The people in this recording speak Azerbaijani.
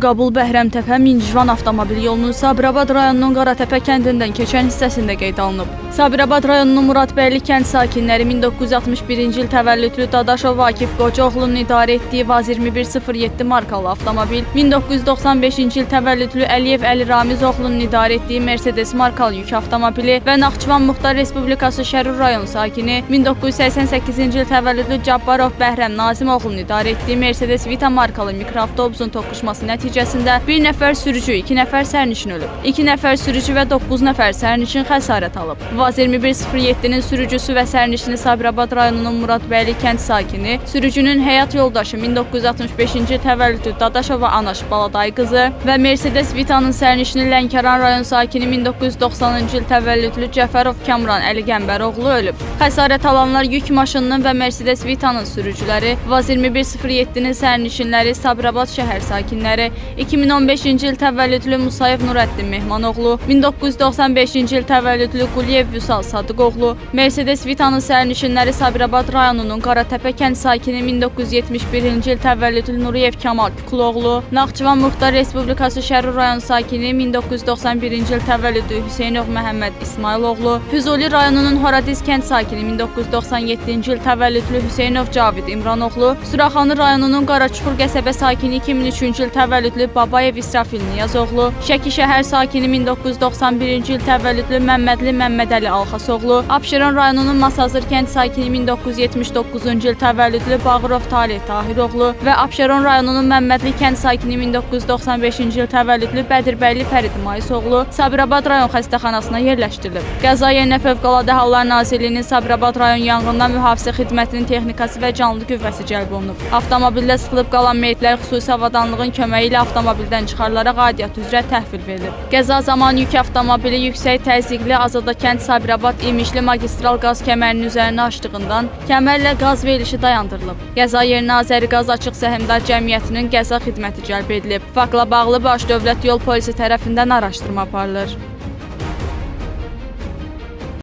Qabul Bəhrəmtəpə Mincvan avtomobil yolunun Sabirabad rayonunun Qaratəpə kəndindən keçən hissəsində qeyd alınıb. Sabirabad rayonunun Muradbəyli kənd sakinləri 1961-ci il təvəllüdlü Dadaşov Vakif Qocaoğlu'nun idarə etdiyi Vaz 2107 markalı avtomobil, 1995-ci il təvəllüdlü Əliyev Əli Ramizoğlu'nun idarə etdiyi Mercedes markalı yük avtomobili və Naxçıvan Muxtar Respublikası Şərur rayon sakini 1988-ci il təvəllüdlü Cabbarov Bəhrəm Nazimoğlu'nun idarə etdiyi Mercedes Vita markalı mikroavtobusun toqquşması nəticəsində bir nəfər sürücü, 2 nəfər sərnişin ölüb. 2 nəfər sürücü və 9 nəfər sərnişin xəsarət alıb. Vaz 2107-nin sürücüsü və sərnişini Sabirabad rayonunun Muradbəyli kənd sakini, sürücünün həyat yoldaşı 1965-ci təvəllüdlü Dadaşova Anaş Baladay qızı və Mercedes Vita'nın sərnişini Lənkəran rayon sakini 1990-cı il təvəllüdlü Cəfərov Kamran Əli Qəmbəroğlu ölüb. Xəsarət alanlar yük maşınının və Mercedes Vita'nın sürücüləri, Vaz 2107-nin sərnişinləri, Sabirabad şəhər sakinləri, 2015-ci il təvəllüdlü Musayev Nurəddin Mehmanoğlu, 1995-ci il təvəllüdlü Quliyev Vüsal Sadıqoğlu, Mercedes Vita'nın sərnişinləri Sabirabad rayonunun Qaratəpə kənd sakini 1971-ci il təvəllüdlü Nuriyev Kamal Kükuloğlu, Naxçıvan Muxtar Respublikası Şərur rayon sakini 1991-ci il təvəllüdlü Hüseynov Məhəmməd İsmailoğlu, Füzuli rayonunun Horadiz kənd sakini 1997-ci il təvəllüdlü Hüseynov Cavid İmranoğlu, Suraxanı rayonunun Qaraçuxur qəsəbə sakini 2003-cü il təvəllüdlü Babayev İsrafil Niyazoğlu, Şəki şəhər sakini 1991-ci il təvəllüdlü Məmmədli Məmmədəli Alxasoğlu, Abşeron rayonunun Masazır kənd sakini 1979-cu il təvəllüdlü Bağırov Talih Tahiroğlu və Abşeron rayonunun Məmmədli kənd sakini 1995-ci il təvəllüdlü Bədirbəyli Fərid Maysoğlu Sabirabad rayon xəstəxanasına yerləşdirilib. Qəza yerinə Fövqəladə Hallar Nazirliyinin Sabirabad rayon yanğından mühafizə xidmətinin texnikası və canlı qüvvəsi cəlb olunub. Avtomobildə sıxılıb qalan meyitlər xüsusi avadanlığın köməyi ilə avtomobildən çıxarılaraq aidiyyat üzrə təhvil verilib. Qəza zamanı yük avtomobili yüksək təzyiqli Azadakənd Sabirabad İmişli magistral qaz kəmərinin üzərinə açdığından kəmərlə qaz verilişi dayandırılıb. Qəza yerinə Azəri Qaz Açıq Səhmdar Cəmiyyətinin qəza xidməti cəlb edilib. Faktla bağlı Baş Dövlət Yol Polisi tərəfindən araşdırma aparılır.